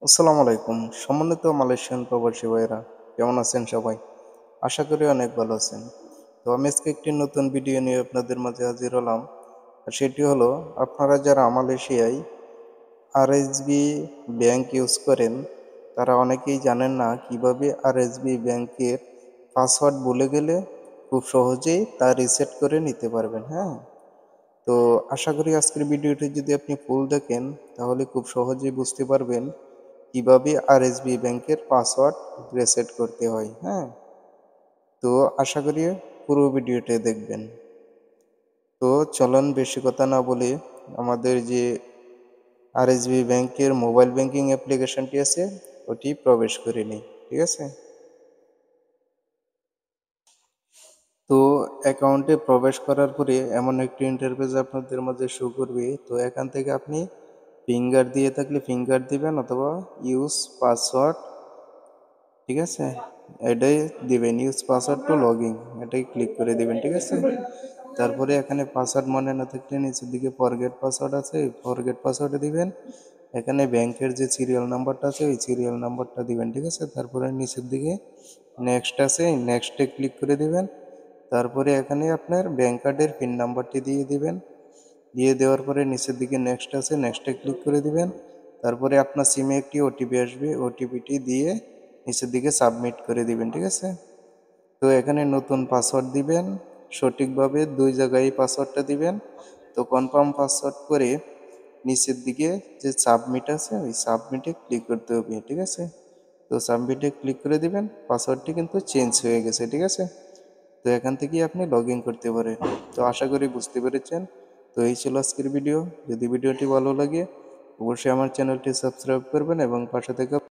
আসসালামু আলাইকুম। সম্মানিত মালয়েশিয়ান প্রবাসী ভাইয়েরা, কেমন আছেন সবাই? আশা করি অনেক ভালো আছেন। তো আমি আজকে একটি নতুন ভিডিও নিয়ে আপনাদের মাঝে হাজির হলাম। আর সেটি হলো, আপনারা যারা মালয়েশিয়ায় আরএসবি ব্যাংক ইউজ করেন, তারা অনেকেই জানেন না কিভাবে আরএসবি ব্যাংকের পাসওয়ার্ড ভুলে গেলে খুব সহজেই তা রিসেট করে নিতে পারবেন। হ্যাঁ, তো আশা করি আজকের ভিডিওটি যদি আপনি ফুল দেখেন, তাহলে খুব সহজেই বুঝতে পারবেন কিভাবে আরএসবি ব্যাংকের পাসওয়ার্ড রিসেট করতে হয়। হ্যাঁ, তো আশা করি পুরো ভিডিওটি দেখবেন। তো চলুন বেশি কথা না বলে আমাদের যে আরএসবি ব্যাংকের মোবাইল ব্যাংকিং অ্যাপ্লিকেশনটি আছে ওটি প্রবেশ করে নিই। ঠিক আছে? তো অ্যাকাউন্টে প্রবেশ করার পরে এমন একটি ইন্টারফেস আপনাদের মাঝে শো করবে। তো এখান থেকে আপনি ফিঙ্গার দিয়ে থাকলে ফিঙ্গার দিবেন, অথবা ইউজ পাসওয়ার্ড, ঠিক আছে, এটাই দিবেন, use password to log in, এটাই ক্লিক করে দিবেন। ঠিক আছে, তারপরে এখানে পাসওয়ার্ড মনে না থাকলে নিচের দিকে ফরগেট পাসওয়ার্ড আছে, ফরগেট পাসওয়ার্ডে দিবেন। এখানে ব্যাংকের যে সিরিয়াল নাম্বারটা আছে ওই সিরিয়াল নাম্বারটা দিবেন। ঠিক আছে, তারপরে নিচের দিকে নেক্সট আছে, নেক্সটে ক্লিক করে দিবেন। তারপরে এখানে আপনার ব্যাংক কার্ডের পিন নাম্বারটি দিয়ে দিবেন। দিয়ে দেওয়ার পরে নিচের দিকে নেক্সট আছে, নেক্সটে ক্লিক করে দিবেন। তারপরে আপনার সিমে একটি ওটিপি আসবে, ওটিপিটি দিয়ে নিচের দিকে সাবমিট করে দিবেন। ঠিক আছে, তো এখানে নতুন পাসওয়ার্ড দিবেন, সঠিকভাবে 2 জায়গায় পাসওয়ার্ডটা দিবেন। তো কনফার্ম পাসওয়ার্ড করে নিচের দিকে যে সাবমিট আছে ওই সাবমিটে ক্লিক করতে হবে। ঠিক আছে, তো সাবমিটে ক্লিক করে দিবেন, পাসওয়ার্ডটি কিন্তু চেঞ্জ হয়ে গেছে। ঠিক আছে, তো এখান থেকেই আপনি লগ ইন করতে পারেন। তো আশা করি বুঝতে পেরেছেন। তো এই ছিল আজকের ভিডিও। যদি ভিডিওটি ভালো লাগে অবশ্যই আমার চ্যানেলটি সাবস্ক্রাইব করবেন এবং পাশে থেকে